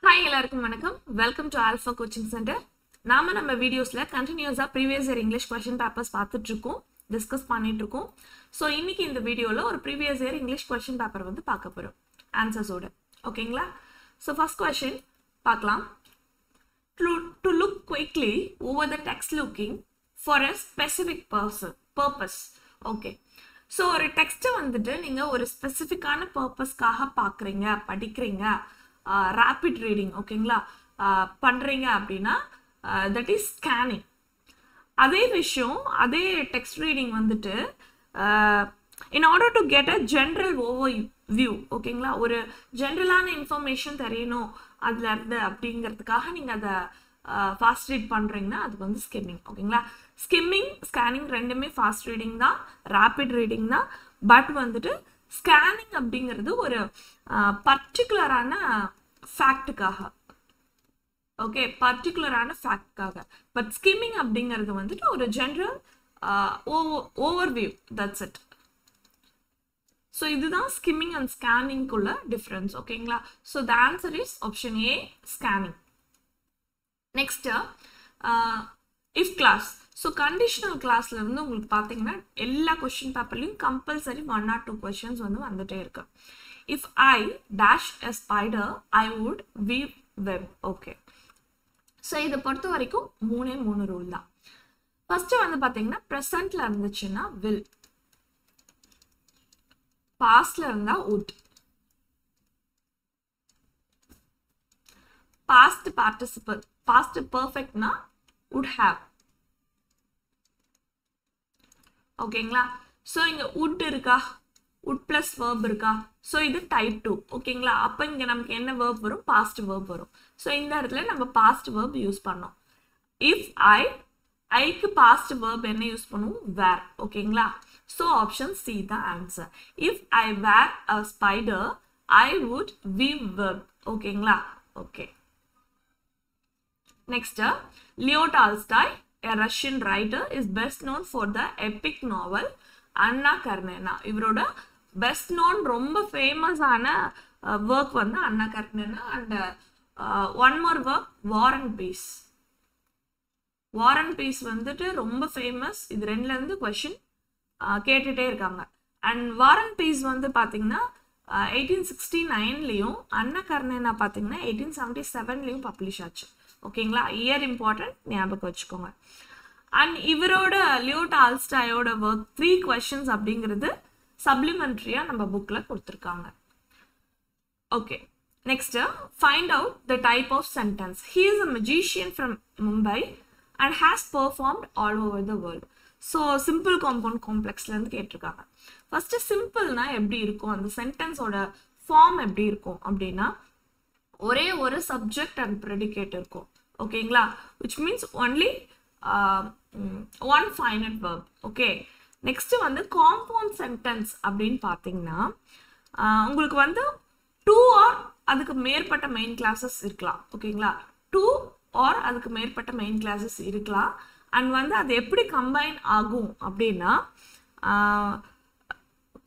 Hi எல்லாருக்கும் வணக்கம். Welcome to Alpha Coaching Center. நம்ம வீடியோஸ்ல கண்டினியூஸா previous year English question papers பார்த்துட்டு இருக்கோம், டிஸ்கஸ் பண்ணிட்டு இருக்கோம். சோ இன்னைக்கு இந்த வீடியோல ஒரு previous year English question paper வந்து பார்க்க போறோம் ஆன்சர்ஸோட. ஓகேங்களா? சோ ஃபர்ஸ்ட் क्वेश्चन பார்க்கலாம். To look quickly over the text looking for a specific purpose. Okay. So ஒரு டெக்ஸ்ட் வந்துட்டு நீங்க ஒரு ஸ்பெசிஃபிக்கான பர்பஸ்க்காக பார்க்கறீங்க, படிக்கிறீங்க, rapid reading, ஓகேங்களா, பண்றீங்க அப்படின்னா that is scanning. அதே விஷயம், அதே டெக்ஸ்ட் ரீடிங் வந்துட்டு in order to get a general overview, ஓகேங்களா, ஒரு ஜெனரலான இன்ஃபர்மேஷன் தெரியணும் அதுல இருந்து அப்படிங்கிறதுக்காக நீங்க அதை ஃபாஸ்ட் ரீட் பண்றீங்கன்னா அது வந்து ஸ்கிம்மிங். ஓகேங்களா, ஸ்கிம்மிங் ஸ்கேனிங் ரெண்டுமே ஃபாஸ்ட் ரீடிங் தான், ரேபிட் ரீடிங் தான். பட் வந்துட்டு ஸ்கேனிங் அப்படிங்கிறது ஒரு பர்டிகுலரான ஃபேக்டுக்காக, ஓகே, பர்டிகுலரான ஃபேக்டுக்காக. பட் ஸ்கிம்மிங் அப்படிங்கிறது வந்துட்டு ஒரு general overview, that's it. So இதுதான் ஸ்கிம்மிங் அண்ட் ஸ்கேனிங்குள்ள டிஃப்ரென்ஸ். ஓகேங்களா, so the answer is option A, scanning. Next if class. So conditional கிளாஸ்ல இருந்து உங்களுக்கு பார்த்தீங்கன்னா எல்லா கொஸ்டின் பேப்பர்லையும் கம்பல்சரி 1 or 2 questions வந்து வந்துட்டே இருக்கு. If I dash a spider I would weave web. Okay, so இதை பொறுத்த வரைக்கும் 3 ரூல் தான். ஃபர்ஸ்ட் வந்து பார்த்தீங்கன்னா ப்ரெசன்ட்ல இருந்துச்சுன்னா வில், பாஸ்ட்ல இருந்தா வுட், பாஸ்ட் பார்ட்டிசிபிள், பாஸ்ட் பர்ஃபெக்ட்னா would have. ஓகேங்களா, ஸோ இங்க would இருக்கா, would plus verb இருக்கா, ஸோ இது டைப் 2. ஓகேங்களா, அப்போ இங்க நமக்கு என்ன verb வரும், பாஸ்ட் verb வரும். ஸோ இந்த இடத்துல நம்ம பாஸ்ட் verb யூஸ் பண்ணோம். இஃப் ஐக்கு பாஸ்ட் verb என்ன யூஸ் பண்ணுவோம், வேர். ஓகேங்களா, ஸோ ஆப்ஷன் சி தான் answer. If I were a spider I would weave web. ஓகேங்களா, okay. Next, Leo Tolstoy, a Russian writer, is best known for the epic novel Anna Karenina. இவரோட best known ரொம்ப ஃபேமஸான work வந்து Anna Karenina and one more work War and Peace. War and Peace வந்துட்டு ரொம்ப famous. இது ரெண்டுல இருந்து question கேட்டுட்டே இருக்காங்க. அண்ட் War and Peace வந்து பார்த்தீங்கன்னா 1869லையும் அன்னா கர்னேனா பார்த்தீங்கன்னா 1877லையும் பப்ளிஷ் ஆச்சு. ஓகேங்களா, இயர் இம்பார்ட்டன்ட், ஞாபகம் வச்சுக்கோங்க. அண்ட் இவரோட லியோ டால்ஸ்டாயோட ஒர்க் 3 questions அப்படிங்கிறது சப்ளிமெண்ட்ரியா நம்ம புக்ல கொடுத்துருக்காங்க. Okay, next find out the type of sentence. He is a magician from Mumbai and has performed all over the world. So simple compound காம்ப்ளெக்ஸ்ல இருந்து கேட்டிருக்காங்க. ஃபர்ஸ்ட் சிம்பிள்னா எப்படி இருக்கும், அந்த சென்டென்ஸோட ஃபார்ம் எப்படி இருக்கும் அப்படின்னா ஒரே ஒரு சப்ஜெக்ட் அண்ட் ப்ரெடிகேட் இருக்கும். ஓகேங்களா, which means only one finite verb. Okay, next வந்து காம்பவுண்ட் சென்டென்ஸ் அப்படின்னு பார்த்தீங்கன்னா உங்களுக்கு வந்து 2 or அதுக்கு மேற்பட்ட மெயின் கிளாஸஸ் இருக்கலாம். ஓகேங்களா, 2 or அதுக்கு மேற்பட்ட மெயின் கிளாஸஸ் இருக்கலாம். அண்ட் வந்து அது எப்படி கம்பைன் ஆகும் அப்படின்னா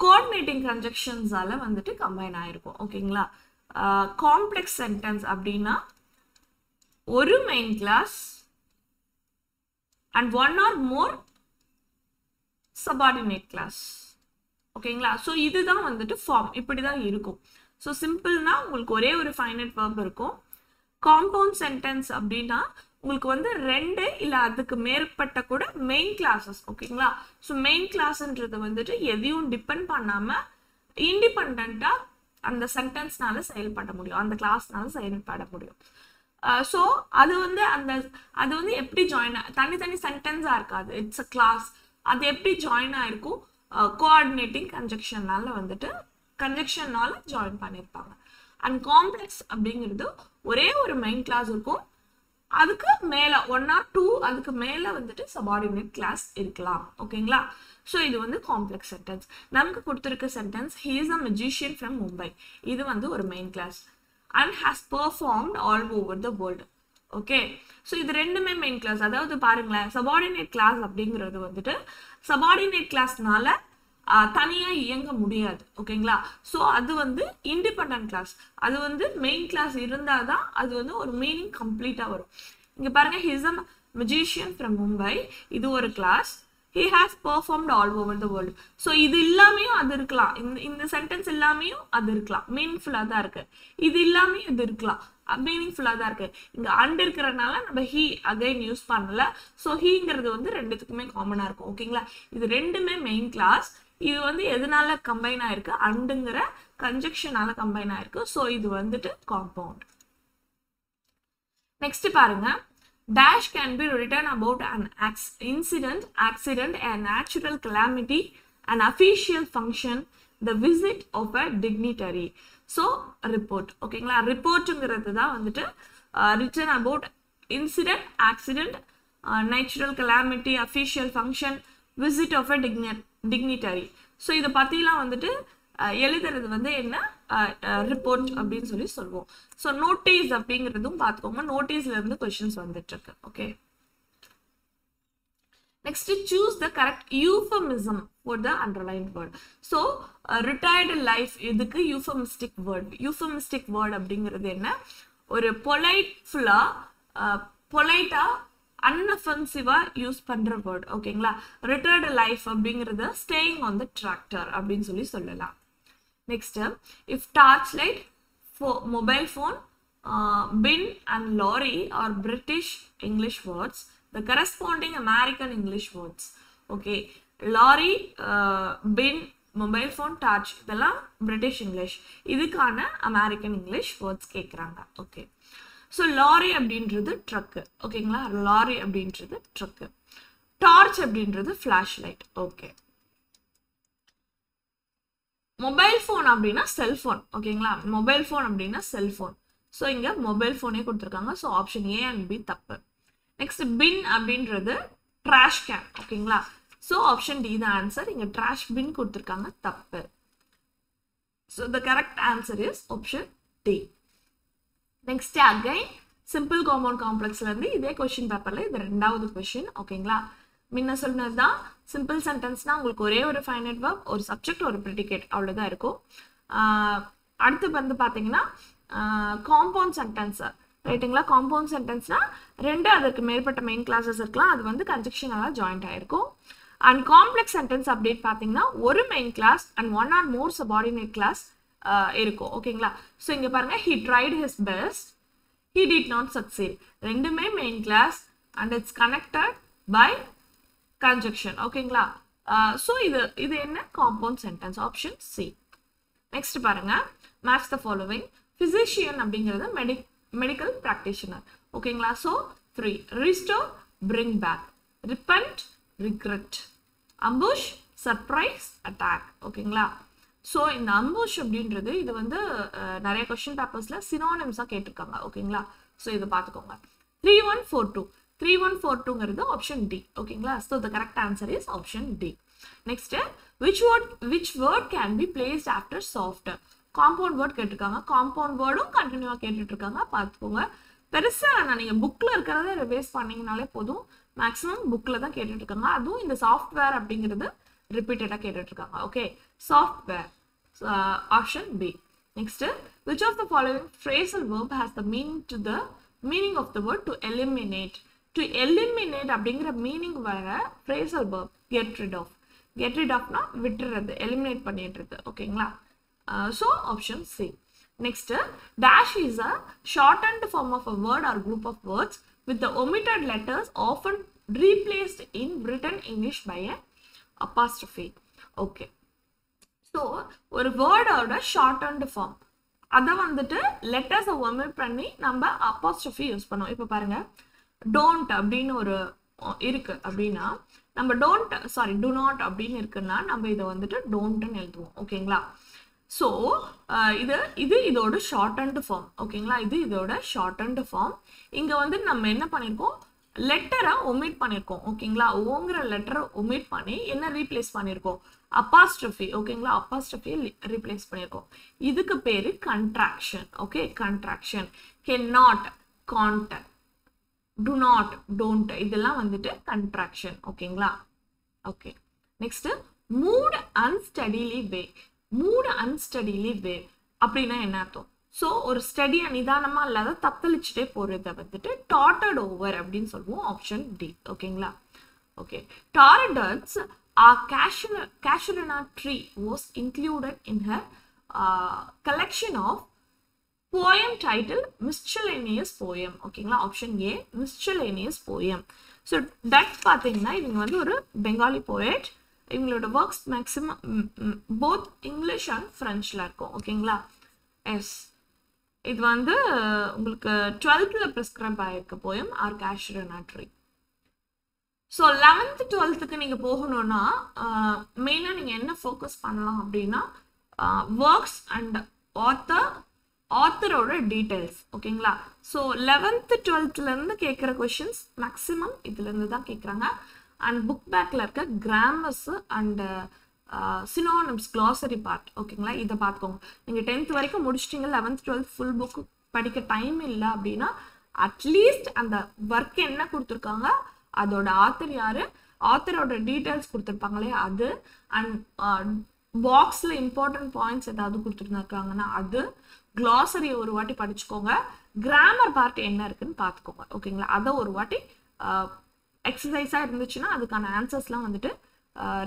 கோஆர்டினேட்டிங் கன்ஜெக்ஷன்ஸால வந்துட்டு கம்பைன் ஆயிருக்கும். ஓகேங்களா, காம்ப்ளெக்ஸ் சென்டென்ஸ் அப்படின்னா ஒரு main clause and 1 or more subordinate clause. ஓகேங்களா, ஸோ இதுதான் வந்துட்டு ஃபார்ம், இப்படிதான் இருக்கும். ஸோ சிம்பிள்னா உங்களுக்கு ஒரே ஒரு ஃபைனட் verb இருக்கும். காம்பவுண்ட் சென்டென்ஸ் அப்படின்னா உங்களுக்கு வந்து 2 இல்ல அதுக்கு மேற்பட்ட கூட மெயின் கிளாஸஸ். ஓகேங்களா, ஸோ மெயின் கிளாஸ்ன்றது வந்துட்டு எதையும் டிபெண்ட் பண்ணாம இண்டிபெண்டா அந்த சென்டென்ஸ்னால செயல்பட முடியும், அந்த கிளாஸ்னால செயல்பட முடியும். ஸோ அது வந்து எப்படி ஜாயின், தனித்தனி சென்டென்ஸா இருக்காது, இட்ஸ் அ கிளாஸ். அது எப்படி ஜாயின் ஆயிருக்கும், கோஆர்டினேட்டிங் கன்ஜெக்ஷன்னால வந்துட்டு கன்ஜெக்ஷன்னால ஜாயின் பண்ணியிருப்பாங்க. அண்ட் காம்ப்ளெக்ஸ் அப்படிங்கிறது ஒரே ஒரு மெயின் கிளாஸ் இருக்கும், அதுக்கு மேல 1 or 2 அதுக்கு மேல வந்துட்டு சபார்டினேட் கிளாஸ் இருக்கலாம். ஓகேங்களா, ஸோ இது வந்து காம்ப்ளெக்ஸ் சென்டென்ஸ். நமக்கு கொடுத்துருக்க sentence he is a magician from Mumbai, இது வந்து ஒரு main clause and has performed all over the world. Okay, so இது ரெண்டுமே மெயின் கிளாஸ். அதாவது பாருங்களேன், சபார்டினேட் கிளாஸ் அப்படிங்கிறது வந்துட்டு சபார்டினேட் கிளாஸ்னால தனியா இயங்க முடியாது ஓகேங்களா ஸோ அது வந்து இண்டிபெண்டன்ட் கிளாஸ் அது வந்து மெயின் கிளாஸ் இருந்தாதான் அது வந்து ஒரு மீனிங் கம்ப்ளீட்டா வரும் இங்க பாருங்க he is a magician from Mumbai இது ஒரு class he has performed all over the world so இது இல்லாமையும் அது இருக்கலாம் இந்த சென்டென்ஸ் இல்லாமையும் அது இருக்கலாம் மீனிங்ஃபுல்லா தான் இருக்கு இது இல்லாமையும் இது இருக்கலாம் மீனிங்ஃபுல்லா தான் இருக்கு இங்க அண்ட் இருக்கிறனால நம்ம he அகைன் யூஸ் பண்ணல so heங்கிறது வந்து ரெண்டுத்துக்குமே காமனா இருக்கும் ஓகேங்களா இது ரெண்டுமே மெயின் கிளாஸ் இது வந்து எதனால கம்பைன் ஆயிருக்கு அண்டுங்கிற கன்ஜெக்ஷனால கம்பைன் ஆயிருக்கு so இது வந்துட்டு காம்பவுண்ட் நெக்ஸ்ட் பாருங்க dash can be written about an incident, accident, a natural calamity, an official function, the visit of a dignitary. So, report. Okay, report வந்துட்டு written about incident, accident, natural calamity, official function, visit of a dignitary. So, இதை பத்திலாம் வந்துட்டு எழுதுறது வந்து என்ன report அப்படின்னு சொல்லி சொல்லுவோம் ஸோ நோட்டீஸ் அப்படிங்கிறதும் பார்த்துக்கோங்க நோட்டீஸ்ல இருந்து கொஸ்டின்ஸ் வந்துட்டு இருக்கு okay next choose the correct euphemism for the underlined word so retired life இதுக்கு யூஃபமிஸ்டிக் வேர்ட் அப்படிங்கிறது என்ன ஒரு பொலைட்ஃபுல்லா பொலைட்டா அன்அஃபென்சிவா யூஸ் பண்ற வேர்ட் ஓகேங்களா ரிட்டையர்டு லைஃப் அப்படிங்கிறது ஸ்டேயிங் ஆன் த டிராக்டர் அப்படின்னு சொல்லி சொல்லலாம் Next, if torchlight, mobile phone, bin and lorry are British English words, the corresponding American English words. Okay, lorry, bin, mobile phone, torch, இதெல்லாம் British English. இதுக்கான American English words கேக்குறாங்க. Okay. So, lorry அப்படின்றது truck. ஓகேங்களா lorry அப்படின்றது truck. Torch அப்படின்றது flashlight. Okay. Mobile phone அப்படின்னா cellphone ஓகேங்களா mobile phone அப்படின்னா செல்ஃபோன் ஸோ இங்கே மொபைல் ஃபோனே கொடுத்துருக்காங்க so option A and B தப்பு நெக்ஸ்ட் பின் அப்படின்றது ட்ராஷ் கேன் ஓகேங்களா ஸோ ஆப்ஷன் டி தான் ஆன்சர் இங்கே ட்ராஷ் பின் கொடுத்துருக்காங்க தப்பு so the correct answer is option D next again simple compound காம்ப்ளெக்ஸ்லேருந்து இதே கொஸ்டின் பேப்பரில் இது ரெண்டாவது கொஸ்டின் ஓகேங்களா முன்ன சொன்னது தான் சிம்பிள் சென்டென்ஸ்னா உங்களுக்கு ஒரே ஒரு ஃபைனைட் வெர்ப் ஒரு சப்ஜெக்ட் ஒரு ப்ரெடிகேட் அவ்வளோதான் இருக்கும் அடுத்து வந்து பார்த்தீங்கன்னா காம்பவுண்ட் சென்டென்ஸ் ரைட்டுங்களா காம்பவுண்ட் சென்டென்ஸ்னா ரெண்டு அதற்கு மேற்பட்ட மெயின் கிளாஸஸ் இருக்கலாம் அது வந்து கன்ஜெக்ஷனெல்லாம் ஜாயிண்ட் ஆயிருக்கும் அண்ட் காம்ப்ளெக்ஸ் சென்டென்ஸ் அப்படின்னு பார்த்தீங்கன்னா ஒரு main clause and one or more subordinate clause இருக்கும் ஓகேங்களா ஸோ இங்கே பாருங்க he tried his best he did not succeed ரெண்டுமே main clause and it's connected by conjunction ஓகேங்களா so இது என்ன compound sentence option C next பாருங்க match the following physician அப்படிங்கிறது medical practitioner ஓகேங்களா so 3 restore bring back repent regret ambush surprise attack ஓகேங்களா so இந்த ambush அப்படின்றது இது வந்து நிறைய question papersல synonyms கேட்டிருக்காங்க ஓகேங்களா so இது பார்த்துக்கோங்க 3142 3142 option D ஓகேங்களா so the correct answer is option D next which word can be placed after soft compound word கேட்டிருக்காங்க compound wordம் கண்டினியூவா கேட்டுட்டு இருக்காங்க பார்த்துக்கோங்க பெருசா நீங்க புக்ல இருக்கறத ரிவைஸ் பண்ணீங்கனாலே போதும் மேக்ஸिमम புக்ல தான் கேட்டுட்டு இருக்காங்க அதுவும் இந்த சாஃப்ட்வேர் அப்படிங்கிறது ரிப்பீட்டடா கேட்டுட்டு இருக்காங்க okay software option B next which of the following phrasal verb has the meaning of the word to eliminate அப்படிங்கிற மீனிங் வர phrasal verb get rid of னா விட்டுறது eliminate பண்ணிடுறது ஓகேங்களா so option C next dash is a shortened form of a word or group of words with the omitted letters often replaced in written English by an apostrophe okay so ஒரு வேர்டோட shortened form அத வந்துட்டு லெட்டர்ஸை omit பண்ணி நம்ம apostrophe use பண்ணோம் இப்போ பாருங்க don't அப்படின்னு ஒரு இருக்கு அப்படின்னா நம்ம do not அப்படின்னு இருக்குன்னா நம்ம இதை வந்துட்டு don't எழுதுவோம் ஓகேங்களா ஸோ இதோட ஷார்ட்டன்டு ஃபார்ம் ஓகேங்களா இதோட ஷார்ட்டன்டு ஃபார்ம் இங்க வந்து நம்ம என்ன பண்ணிருக்கோம் லெட்டரை ஒமிட் பண்ணிருக்கோம் ஓகேங்களா ஓங்கிற லெட்டரை ஒமிட் பண்ணி என்ன ரீப்ளேஸ் பண்ணிருக்கோம் apostrophe ஓகேங்களா apostrophe ரீப்ளேஸ் பண்ணிருக்கோம் இதுக்கு பேரு contraction okay contraction cannot can't do not don't இதெல்லாம் வந்துட்டு கன்ட்ராக்ஷன் ஓகேங்களா okay next mood unsteadily wave. Mood unsteadily wave அப்படின்னா என்ன அர்த்தம்? ஸோ ஒரு ஸ்டடியா நிதானமா இல்லாத தத்தளிச்சுட்டே போறத வந்துட்டு டாட்டர்ட் ஓவர் அப்படின்னு சொல்லுவோம். Option D. ஓகேங்களா? Okay. Toradats casuarina tree was included in her collection of poem titled miscellaneous poem. ஓகேங்களா? Option A miscellaneous poem. So that பார்த்தீங்கன்னா இவங்க வந்து ஒரு பெங்காலி போயட். இவங்களோட works maximum both English and ஃப்ரெஞ்சில் இருக்கும். ஓகேங்களா? எஸ், இது வந்து உங்களுக்கு 12th ப்ரிஸ்கிரைப் ஆகிருக்க poem are casuarina tree. So 11th 12th நீங்கள் போகணும்னா மெயினாக நீங்கள் என்ன ஃபோக்கஸ் பண்ணலாம் அப்படின்னா ஒர்க்ஸ் அண்ட் ஆத்தரோட டீட்டெயில்ஸ். ஓகேங்களா? ஸோ 11th 12th கேட்குற கொஷின்ஸ் மேக்ஸிமம் இதுலேருந்து தான் கேட்குறாங்க. அண்ட் புக் பேக்கில் இருக்க Cramer's and synonyms glossary part. ஓகேங்களா? இதை பார்த்துக்கோங்க. நீங்கள் 10th வரைக்கும் முடிச்சிட்டிங்க, 11th 12th ஃபுல் புக் படிக்க டைம் இல்லை அப்படின்னா அட்லீஸ்ட் அந்த ஒர்க் என்ன கொடுத்துருக்காங்க, அதோட ஆத்தர் யாரு, ஆத்தரோட டீட்டெயில்ஸ் கொடுத்துருப்பாங்களே அது, அண்ட் பாக்ஸில் இம்பார்ட்டன்ட் பாயிண்ட்ஸ் ஏதாவது கொடுத்துருந்துருக்காங்கன்னா அது, க்ளாசரி ஒரு வாட்டி படிச்சுக்கோங்க, கிராமர் பார்ட் என்ன இருக்குன்னு பார்த்துக்கோங்க. ஓகேங்களா? அதை ஒரு வாட்டி எக்ஸசைஸாக இருந்துச்சுன்னா அதுக்கான ஆன்சர்ஸ்லாம் வந்துட்டு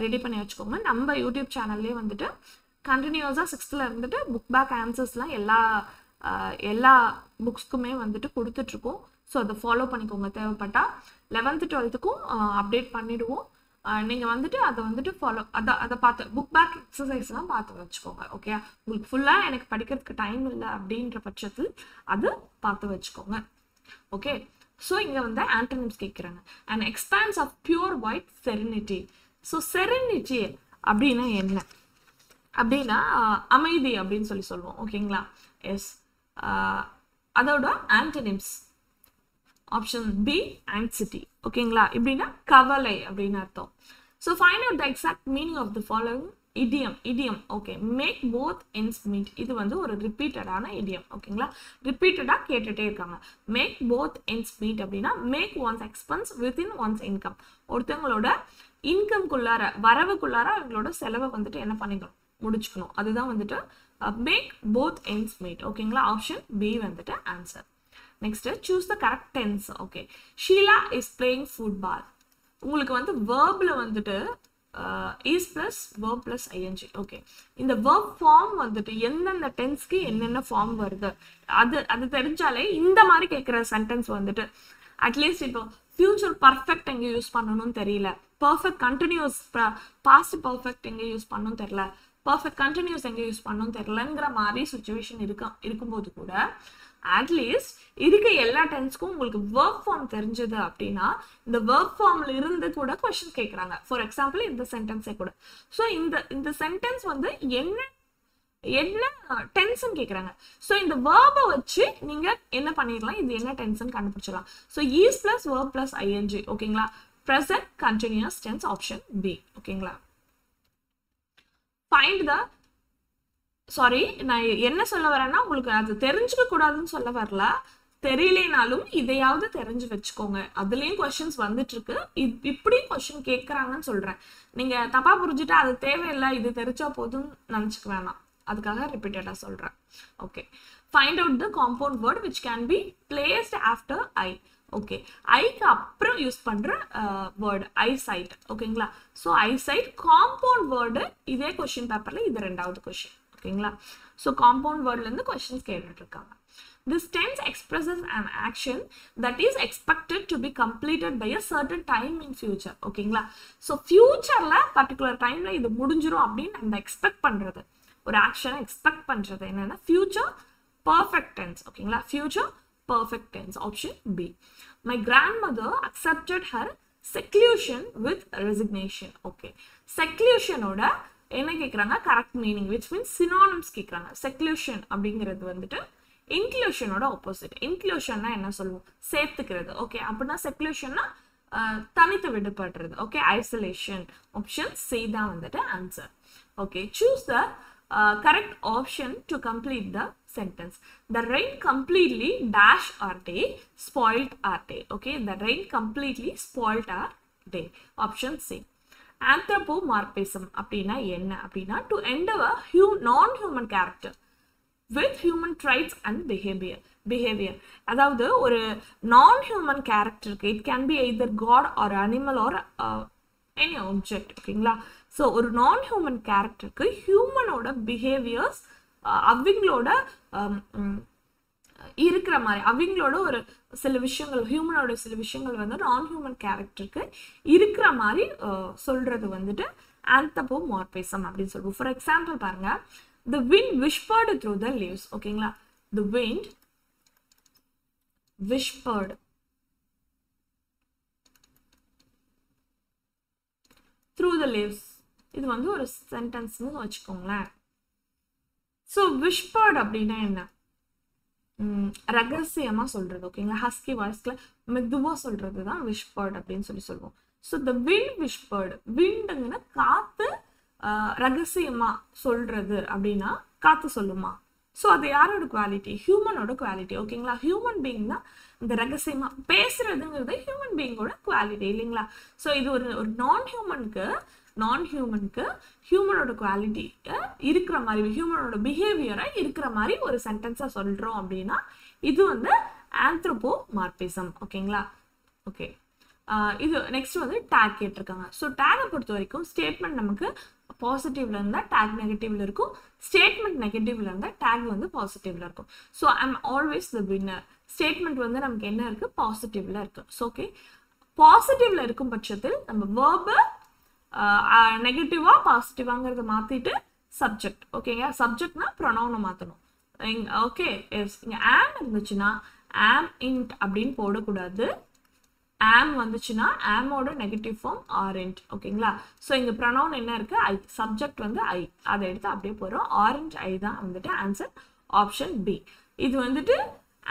ரெடி பண்ணி வச்சுக்கோங்க. நம்ம யூடியூப் சேனல்லே வந்துட்டு கண்டினியூஸாக 6th இருந்துட்டு புக் பேக் ஆன்சர்ஸ்லாம் எல்லா புக்ஸ்க்குமே வந்துட்டு கொடுத்துட்ருக்கோம். ஸோ அதை ஃபாலோ பண்ணிக்கோங்க. தேவைப்பட்டால் 11th 12th அப்டேட் பண்ணிவிடுவோம். நீங்கள் வந்துட்டு அதை வந்துட்டு அதை பார்த்து புக் பேக் எக்ஸசைஸ்லாம் பார்த்து வச்சுக்கோங்க. ஓகே? உங்களுக்கு ஃபுல்லாக எனக்கு படிக்கிறதுக்கு டைம் இல்லை அப்படின்ற பட்சத்தில் அது பார்த்து வச்சுக்கோங்க. ஓகே? ஸோ இங்கே வந்து ஆண்டனிம்ஸ் கேட்குறாங்க. And expanse of pure white serenity. So serenity அப்படின்னா என்ன அப்படின்னா அமைதி அப்படின்னு சொல்லுவோம். ஓகேங்களா? எஸ், அதோட ஆண்டனிம்ஸ் ஆப்ஷன் பி ஆங்ஸைட்டி. ஓகேங்களா? இப்படின்னா கவலை அப்படின்னு அர்த்தம். So find out the exact meaning of the following idiom. Okay, make both ends meet. இது வந்து ஒரு ரிப்பீட்டடான இடியம். ஓகேங்களா? ரிப்பீட்டடாக கேட்டுகிட்டே இருக்காங்க. மேக் போத் எண்ட்ஸ் மீட் அப்படின்னா make one's expense within one's income. ஒருத்தவங்களோட இன்கம்குள்ளார வரவுக்குள்ளார அவங்களோட செலவை வந்துட்டு என்ன பண்ணிக்கணும், முடிச்சுக்கணும். அதுதான் வந்துட்டு மேக் போத் எண்ட்ஸ் மீட். ஓகேங்களா? ஆப்ஷன் பி வந்துட்டு answer. Next, choose the correct tense. Okay, Sheela is playing football. உங்களுக்கு வந்து வேர்பில் வந்துட்டு is plus verb plus ING. Okay, இந்த வேர்ப் ஃபார்ம் வந்துட்டு எந்தெந்த டென்ஸ்க்கு என்னென்ன ஃபார்ம் வருது அது தெரிஞ்சாலே இந்த மாதிரி கேட்குற சென்டென்ஸ் வந்துட்டு அட்லீஸ்ட் இப்போ ஃபியூச்சர் பர்ஃபெக்ட் எங்கே யூஸ் பண்ணணும்னு தெரியல, பர்ஃபெக்ட் கண்டினியூஸ் பாஸ்ட் பர்ஃபெக்ட் எங்கே யூஸ் பண்ணணும் தெரியல, பர்ஃபெக்ட் கண்டினியூஸ் எங்கே யூஸ் பண்ணணும் தெரியலங்கிற மாதிரி சுச்சுவேஷன் இருக்கும்போது கூட அட்லீஸ்ட் இருக்க எல்லா டென்ஸ்க்கும் உங்களுக்கு வேர்ப் ஃபார்ம் தெரிஞ்சது அப்படின்னா இந்த வேர்ப் ஃபார்ம்ல இருந்து கூட கொஸ்டின் கேட்குறாங்க. ஃபார் எக்ஸாம்பிள் இந்த சென்டென்ஸே கூட. ஸோ இந்த சென்டென்ஸ் வந்து என்ன டென்ஸ்ன்னு கேட்குறாங்க. ஸோ இந்த வேர்பை வச்சு நீங்க என்ன பண்ணிடலாம், இது என்ன டென்ஸ்ன்னு கண்டுபிடிச்சிடலாம். So is plus verb plus I N G. ஓகேங்களா? Present continuous tense option B. ஓகேங்களா? ஃபைண்ட் த நான் என்ன சொல்ல வரேன்னா உங்களுக்கு அது தெரிஞ்சுக்க கூடாதுன்னு சொல்ல வரல, தெரியலனாலும் இதையாவது தெரிஞ்சு வச்சுக்கோங்க. அதுலயும் கொஸ்டின்ஸ் வந்துட்டு இருக்கு, இப்படியும் கொஸ்டின் கேட்கறாங்கன்னு சொல்றேன். நீங்க தப்பா புரிஞ்சுட்டா அது தேவையில்லை, இது தெரிஞ்சா போதும் நினைச்சுக்க வேணாம், அதுக்காக ரிப்பீட்டடா சொல்றேன். Okay, find out the compound word which can be placed after I. Okay, ஐக்கு அப்புறம் யூஸ் பண்ற வேர்டு ஐசைட். ஓகேங்களா? So eyesight compound word. இதே கொஸ்டின் பேப்பர்ல இது 2வது கொஸ்டின். ஓகேங்களா? ஸோ காம்பவுண்ட் வேர்ட்ல இருந்து கொஸ்டின்ஸ் கேட்டுட்டு இருக்காங்க. This tense expresses an action that is expected to be completed by a certain time in future. ஓகேங்களா? ஸோ ஃபியூச்சர்ல பர்டிகுலர் டைம்ல இது முடிஞ்சிரும் அப்படின்னு நம்ம எக்ஸ்பெக்ட் பண்றது, ஒரு ஆக்ஷனை எக்ஸ்பெக்ட் பண்றது என்னன்னா ஃபியூச்சர் பர்ஃபெக்ட் டென்ஸ். ஓகேங்களா? Future perfect tense option B. My grandmother accepted her seclusion with resignation. Okay, செக்லூஷனோட என்ன கேட்குறாங்க, correct meaning which means synonyms கேட்குறாங்க. செக்லூஷன் அப்படிங்கிறது வந்துட்டு இன்க்ளூஷனோட ஆப்போசிட். இன்க்ளூஷன்னா என்ன சொல்லுவோம், சேர்த்துக்கிறது. ஓகே, அப்படின்னா செக்லூஷன்னா தனித்து விடுபடுறது. ஓகே, ஐசோலேஷன் ஆப்ஷன் சி தான் வந்துட்டு answer. Okay, choose the correct option to complete the sentence. The rain completely dash our day, spoiled our day. Okay, the rain completely spoiled our day. Option C. anthropomorphism அப்படின்னா என்ன அப்படின்னா to endeavor non-human character with human traits and behavior அதாவது ஒரு non-human characterக்கு it can be either god or animal or any object ஓகேங்களா so ஒரு non-human characterக்கு ஹியூமனோட behaviours அவங்களோட இருக்கிற மாதிரி அவங்களோட ஒரு சில விஷயங்கள் ஹியூமனோட சில விஷயங்கள் வந்து non-human கேரக்டருக்கு இருக்கிற மாதிரி சொல்றது வந்துட்டு anthropomorphism அப்படின்னு சொல்லுவோம். ஃபார் எக்ஸாம்பிள் பாருங்க, the wind whispered through the leaves. ஓகேங்களா, the wind whispered through the leaves. இது வந்து ஒரு சென்டென்ஸ்னு வச்சுக்கோங்களேன். ஸோ whispered அப்படின்னா என்ன, ரகசியமா சொல்றது. ஓகேங்களா, ஹஸ்கி வாய்ஸ்ல மெதுவா சொல்றது தான் whispered அப்படின்னு சொல்லுவோம். ஸோ the wind whispered, windங்கன்னா காத்து ரகசியமா சொல்றது அப்படின்னா காத்து சொல்லுமா. ஸோ அது யாரோட குவாலிட்டி, ஹியூமனோட குவாலிட்டி. ஓகேங்களா, ஹியூமன் பீயிங் தான் இந்த ரகசியமா பேசுறதுங்கிறது ஹியூமன் பீயிங்கோட குவாலிட்டி இல்லைங்களா. ஸோ இது ஒரு நான் ஹியூமனுக்கு ஹியூமனோட குவாலிட்டி இருக்கிற மாதிரி, ஹியூமனோட பிஹேவியரை இருக்கிற மாதிரி ஒரு சென்டென்ஸா சொல்றோம் அப்படின்னா இது வந்து anthropomorphism. ஓகேங்களா, ஓகே. இது நெக்ஸ்ட் வந்து டேக் கேட்டிருக்காங்க. ஸோ டேகை பொறுத்த வரைக்கும் ஸ்டேட்மெண்ட் நமக்கு பாசிட்டிவ்ல இருந்தால் டேக் நெகட்டிவ்ல இருக்கும், ஸ்டேட்மெண்ட் நெகட்டிவ்ல இருந்தால் டேக் வந்து பாசிட்டிவ்ல இருக்கும். So I'm always the winner, statement வந்து நமக்கு என்ன இருக்கு, பாசிட்டிவ்ல இருக்கு. ஸோ ஓகே, பாசிட்டிவ்ல இருக்கும் பட்சத்தில் நம்ம வேர்பு நெகட்டிவா பாசிட்டிவாங்கிறத மாத்திட்டு சப்ஜெக்ட். ஓகேங்க, சப்ஜெக்ட்னா ப்ரொனவுனை மாற்றணும். ஓகே, இங்க ஆம் இருந்துச்சுன்னா ஆம் இன்ட் அப்படின்னு போடக்கூடாது. ஆம் வந்துச்சுன்னா ஆமோட நெகட்டிவ் ஃபார்ம் ஆரண்ட். ஓகேங்களா, ஸோ இங்கே ப்ரொனவுன் என்ன இருக்கு, ஐ, சப்ஜெக்ட் வந்து ஐ, அதை எடுத்து அப்படியே போகிறோம். ஆரண்ட் ஐ தான் வந்துட்டு ஆன்சர், ஆப்ஷன் பி. இது வந்துட்டு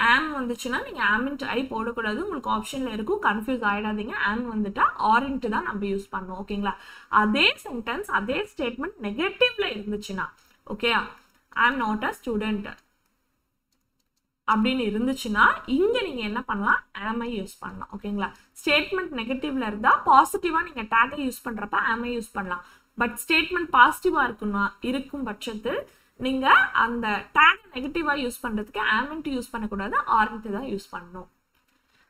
ஆம் வந்துச்சுன்னா நீங்கள் ஆம் இன்ட் ஐ போடக்கூடாது, உங்களுக்கு ஆப்ஷனில் இருக்கும், கன்ஃபியூஸ் ஆகிடாதீங்க. ஆம் வந்துட்டா ஆரண்ட் தான் நம்ம யூஸ் பண்ணோம். ஓகேங்களா, அதே சென்டென்ஸ் அதே ஸ்டேட்மெண்ட் நெகட்டிவ்ல இருந்துச்சுன்னா, okay, I am not a student அப்படின்னு இருந்துச்சுன்னா இங்க நீங்க என்ன பண்ணலாம், ஆம் ஐ யூஸ் பண்ணலாம். ஓகேங்களா, ஸ்டேட்மெண்ட் நெகட்டிவ்ல இருந்தா பாசிட்டிவா நீங்க டேக் யூஸ் பண்றப்ப ஆம் ஐ யூஸ் பண்ணலாம். பட் ஸ்டேட்மெண்ட் பாசிட்டிவா இருக்கும் பட்சத்தில் நீங்க அந்த டேக் நெகட்டிவா யூஸ் பண்றதுக்கு ஆம் யூஸ் பண்ணக்கூடாது, ஆரண்ட் தான் யூஸ் பண்ணணும்.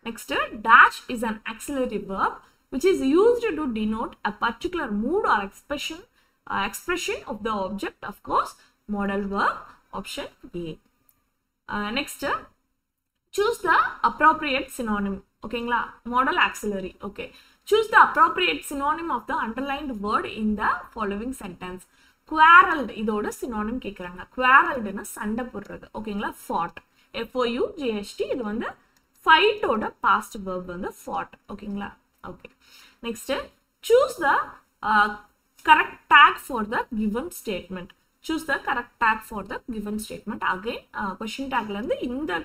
Next, dash is an auxiliary verb which is used to denote a particular mood or expression of the object. Of course, modal verb, option A. Next, choose the appropriate synonym. ஓகேங்களா, modal auxiliary. Okay, choose the appropriate synonym of the underlined word in the following sentence. Quarreled இதோட synonym கேக்குறாங்க. Quarreledனா சண்டை போடுறது. ஓகேங்களா, fought, FOUGHT. இது வந்து fight ஓட past verb வந்து fought. ஓகேங்களா, okay. Next, choose the correct tag for the given statement. Choose the correct tag for the given statement. Again, question tagல இருந்து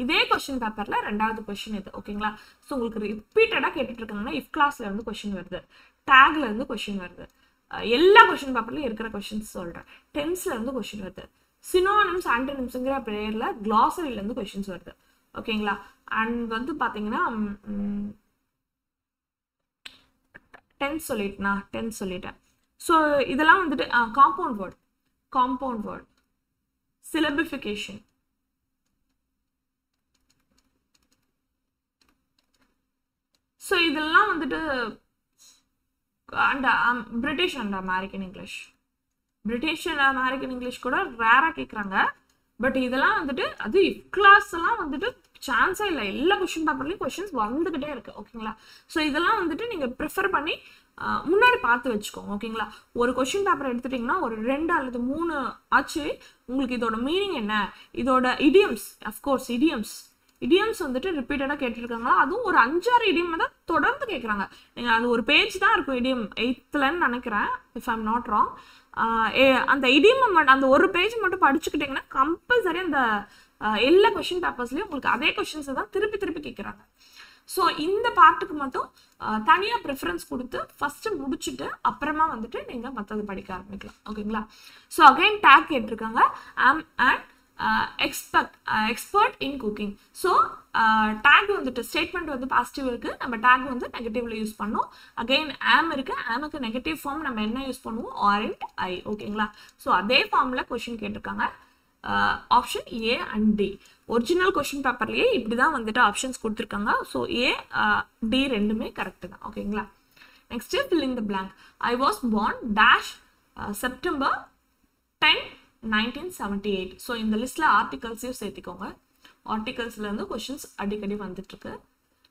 இதே கொஸ்டின் பேப்பர்ல ரெண்டாவது கொஸ்டின் இது. ஓகேங்களா, ஸோ உங்களுக்கு ரிப்பீட்டடா கேட்டுட்டு இருக்காங்கன்னா இஃப் கிளாஸ்ல இருந்து கொஸ்டின் வருது, டேக்ல இருந்து கொஸ்டின் வருது, எல்லா கொஸ்டின் பேப்பர்லயும் இருக்கிற கொஸ்டின்ஸ் சொல்றேன். டென்ஸ்ல இருந்து கொஸ்டின் வருது, சினோனிம்ஸ் ஆன்டோனிம்ஸ்ங்கிற பேர்ல கிளாசரியில இருந்து கொஸ்டின்ஸ் வருது. ஓகேங்களா, அண்ட் வந்து பாத்தீங்கன்னா டென்ஸ் சொல்லிட்டேன். ஸோ இதெல்லாம் வந்துட்டு காம்பவுண்ட் வேர்ட், syllabification, ஸோ இதெல்லாம் வந்துட்டு and British and American English கூட ரேரா கேட்குறாங்க. பட் இதெல்லாம் வந்துட்டு அது கிளாஸ் எல்லாம் வந்துட்டு சான்ஸே இல்லை, எல்லா கொஸ்டின் பேப்பர்லயும் கொஸ்டின்ஸ் வந்துகிட்டே இருக்கு. ஓகேங்களா, ஸோ இதெல்லாம் வந்துட்டு நீங்க ப்ரிஃபர் பண்ணி முன்னாடி பார்த்து வச்சுக்கோங்க. ஓகேங்களா, ஒரு கொஸ்டின் பேப்பர் எடுத்துட்டீங்கன்னா ஒரு 2 அல்லது 3 ஆச்சு உங்களுக்கு இதோட மீனிங் என்ன, இதோட இடியம்ஸ், அஃப்கோர்ஸ் இடியம்ஸ் வந்துட்டு ரிப்பீட்டடாக கேட்டிருக்காங்களா, அதுவும் ஒரு 5-6 இடியம் தான் தொடர்ந்து கேட்குறாங்க. நீங்கள் அது ஒரு பேஜ் தான் இருக்கும் இடியம், 8thலன்னு நினைக்கிறேன், இஃப் ஐம் நாட் ராங். அந்த இடியம் அந்த ஒரு பேஜ் மட்டும் படிச்சுக்கிட்டிங்கன்னா கம்பல்சரி அந்த எல்லா கொஸ்டின் பேப்பர்ஸ்லையும் உங்களுக்கு அதே கொஸ்டின்ஸை தான் திருப்பி கேட்குறாங்க. ஸோ இந்த பார்ட்டுக்கு மட்டும் தனியாக ப்ரிஃபரன்ஸ் கொடுத்து ஃபர்ஸ்ட் முடிச்சுட்டு அப்புறமா வந்துட்டு நீங்கள் மற்றது படிக்க ஆரம்பிக்கலாம். ஓகேங்களா, ஸோ அகைன் டேக் கேட்டிருக்காங்க, ஆம் and expert in cooking. So take வந்துட்டு ஸ்டேட்மெண்ட் வந்து பாசிட்டிவ் இருக்கு, நம்ம டேக் வந்து நெகட்டிவ்ல யூஸ் பண்ணோம். அகைன் ஆம் இருக்கு, ஆமுக்கு நெகட்டிவ் ஃபார்ம் நம்ம என்ன யூஸ் பண்ணுவோம், ஆரண்ட் ஐ. ஓகேங்களா? ஸோ அதே ஃபார்ம்ல கொஸ்டின் கேட்டிருக்காங்க. Option A and D. Original question பேப்பர்லயே இப்படிதான் வந்துட்டு ஆப்ஷன்ஸ் கொடுத்துருக்காங்க. ஸோ ஏ டி ரெண்டுமே கரெக்ட் தான். ஓகேங்களா? நெக்ஸ்ட் fill in the blank. I was born dash September 10, 1978. So இந்த லிஸ்ட்ல ஆர்டிகல்ஸையும் சேர்த்துக்கோங்க. ஆர்டிகல்ஸ்ல இருந்து கொஸ்டின்ஸ் அடிக்கடி வந்துட்டு இருக்கு.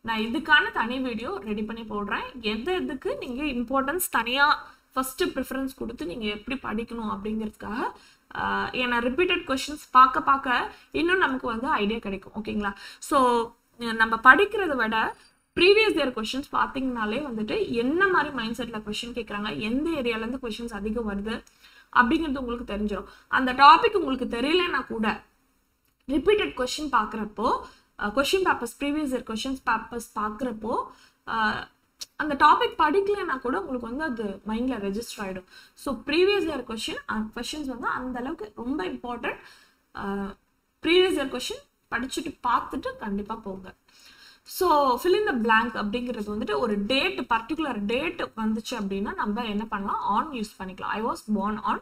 நான் இதுக்கான தனி வீடியோ ரெடி பண்ணி போடுறேன். எதுக்கு நீங்க இம்பார்ட்டன்ஸ் தனியா ஃபர்ஸ்ட் ப்ரிஃபரன்ஸ் கொடுத்து நீங்க எப்படி படிக்கணும் அப்படிங்கிறதுக்காக ஏன்னா ரிப்பீட்டட் கொஸ்டின்ஸ் பார்க்க இன்னும் நமக்கு வந்து ஐடியா கிடைக்கும். ஓகேங்களா? ஸோ நம்ம படிக்கிறத விட ப்ரீவியஸ் இயர் கொஸ்டின்ஸ் பார்த்தீங்கனாலே வந்துட்டு என்ன மாதிரி மைண்ட் செட்டில் கொஸ்டின் கேட்குறாங்க, எந்த ஏரியாலேருந்து கொஸ்டின்ஸ் அதிகம் வருது அப்படிங்கிறது உங்களுக்கு தெரிஞ்சிடும். அந்த டாபிக் உங்களுக்கு தெரியலன்னா கூட ரிப்பீட்டட் கொஸ்டின் பார்க்குறப்போ, question papers previous year questions papers பார்க்குறப்போ அந்த டாபிக் படிக்கலைன்னா கூட உங்களுக்கு வந்து அது மைண்டில் ரெஜிஸ்டர் ஆகிடும். ஸோ ப்ரீவியஸ் இயர் கொஸ்டின்ஸ் வந்து அந்த அளவுக்கு ரொம்ப இம்பார்ட்டன்ட். ப்ரீவியஸ் இயர் கொஸ்டின் படிச்சுட்டு பார்த்துட்டு கண்டிப்பாக போங்க. So fill in the blank அப்படிங்கிறது வந்துட்டு ஒரு டேட், பர்டிகுலர் டேட் வந்துச்சு அப்படின்னா நம்ம என்ன பண்ணலாம், ஆன் யூஸ் பண்ணிக்கலாம். I was born on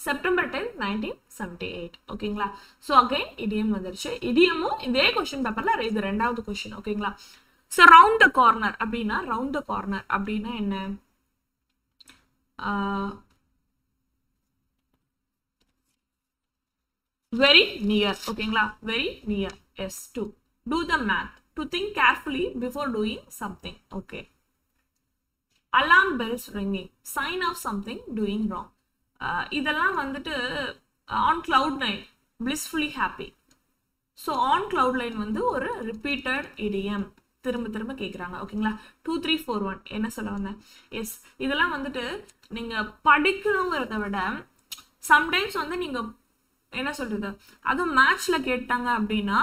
September 10, 1978. ஓகேங்களா? ஸோ அகைன் இடியம் வந்துருச்சு. இடியமும் இதே கொஸ்டின் பேப்பர்ல இது ரெண்டாவது கொஸ்டின். ஓகேங்களா? ஸோ ரவுண்ட் த கார்னர் அப்படின்னா, ரவுண்ட் த கார்னர் அப்படின்னா என்ன, வெரி நியர். ஓகேங்களா? Very near. Yes. Do do the math, to think carefully before doing something. Okay. Alarm bells ringing, sign of something doing wrong. இதெல்லாம் வந்துட்டு on cloud nine, blissfully happy. So on cloud line வந்து ஒரு repeated idiom, திரும்ப கேட்குறாங்க. ஓகேங்களா? 2 3 4 1 என்ன சொல்ல வந்தேன்? எஸ், இதெல்லாம் வந்துட்டு நீங்க படிக்கணுங்கிறத விட சம்டைம்ஸ் வந்து நீங்க என்ன சொல்றது, அதுவும் மேட்ச்ல கேட்டாங்க அப்படின்னா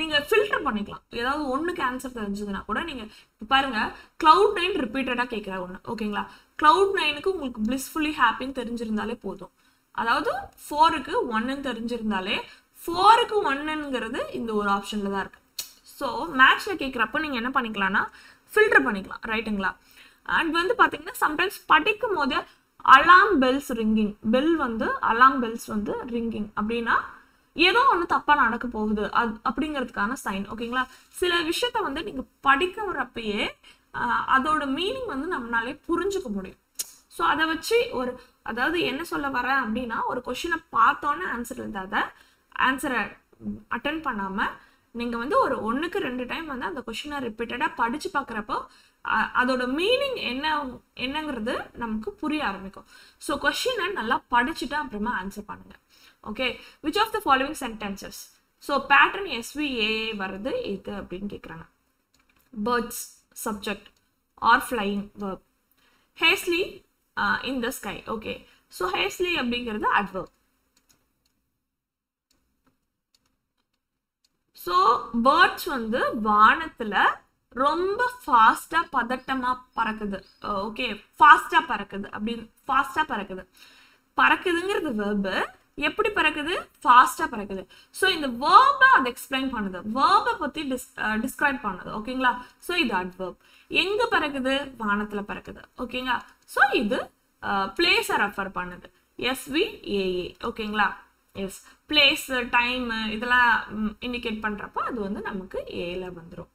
நீங்க ஃபில்டர் பண்ணிக்கலாம். ஏதாவது ஒண்ணுக்கு ஆன்சர் தெரிஞ்சதுன்னா கூட நீங்க பாருங்க, cloud 9 ரிப்பீட்டடா கேட்கிற ஒண்ணு. ஓகேங்களா? cloud 9க்கு உங்களுக்கு blissfully happyன்னு தெரிஞ்சிருந்தாலே போதும். அதாவது 4க்கு 1ன்னு தெரிஞ்சிருந்தாலே 4க்கு 1ங்கிறது இந்த ஒரு ஆப்ஷன்ல தான் இருக்கு. ஸோ மேட்ச்ல கேட்குறப்ப நீங்க என்ன பண்ணிக்கலாம்னா ஃபில்டர் பண்ணிக்கலாம். ரைட்டுங்களா? அண்ட் வந்து பாத்தீங்கன்னா சம்டைம்ஸ் படிக்கும் போது அலாம் பெல்ஸ் ரிங்கிங், பெல் வந்து அலாம் பெல்ஸ் வந்து ரிங்கிங் அப்படின்னா ஏதோ ஒன்று தப்பா நடக்க போகுது அப்படிங்கிறதுக்கான சைன். ஓகேங்களா? சில விஷயத்த வந்து நீங்க படிக்கிறப்பயே அதோட மீனிங் வந்து நம்மளாலே புரிஞ்சுக்க முடியும். ஸோ அதை வச்சு அதாவது என்ன சொல்ல வரேன் அப்படின்னா, ஒரு கொஸ்டினை பார்த்தோன்னே ஆன்சர் எழுதாத, ஆன்சரை அட்டென்ட் பண்ணாம நீங்க வந்து ஒரு 1க்கு 2 டைம் வந்து அந்த கொஸ்டினை ரிப்பீட்டடா படிச்சு பார்க்குறப்போ அதோட மீனிங் என்னங்கிறது நமக்கு புரிய ஆரம்பிக்கும். ஸோ கொஸ்டினை நல்லா படிச்சுட்டு அப்புறமா ஆன்சர் பண்ணுங்க. Okay, which of the following sentences, so pattern SVA வருது இது அப்படின்னு கேட்குறாங்க. Birds subject are flying verb. Hastily in the sky. Okay, so hastily அப்படிங்கிறது அட்வர்ப். ஸோ பேர்ட்ஸ் வந்து வானத்துல ரொம்ப ஃபாஸ்டா பதட்டமா பறக்குது. ஓகே, ஃபாஸ்டா பறக்குது அப்படின்னு, ஃபாஸ்டா பறக்குது. பறக்குதுங்கிறது வெர்பு. எப்படி பறக்குது? ஃபாஸ்டா பறக்குது. ஸோ இந்த வேர்பை அதை எக்ஸ்பிளைன் பண்ணுது, வேர்பை பத்தி டிஸ்கிரைப் பண்ணுது. ஓகேங்களா? ஸோ இது அட்வர்ப். எங்க பறக்குது? வானத்துல பறக்குது. ஓகேங்களா? ஸோ இது பிளேஸை ரெஃபர் பண்ணுது, SVAA. ஓகேங்களா? எஸ், பிளேஸ் டைம் இதெல்லாம் இண்டிகேட் பண்றப்போ அது வந்து நமக்கு ஏல வந்துடும்.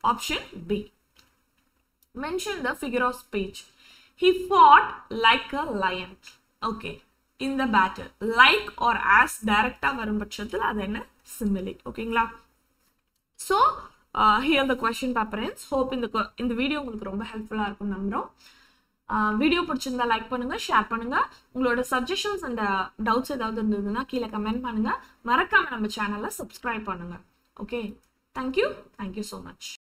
Option B. Mention the figure of speech. He fought like a lion. Okay, in the battle. Like or as டைரக்டா வரும் பட்சத்தில் அது என்ன? simile. ஓகேங்களா? So here the question paper ends. Hope இந்த வீடியோ உங்களுக்கு ரொம்ப ஹெல்ப்ஃபுல்லா இருக்கும் நம்புறோம். வீடியோ பிடிச்சிருந்தா லைக் பண்ணுங்க, ஷேர் பண்ணுங்க. உங்களோட சஜஷன்ஸ் அண்ட் டவுட்ஸ் ஏதாவது இருந்ததுன்னா கீழே கமெண்ட் பண்ணுங்க. மறக்காம நம்ம சேனலை சப்ஸ்கிரைப் பண்ணுங்க. Okay, thank you so much.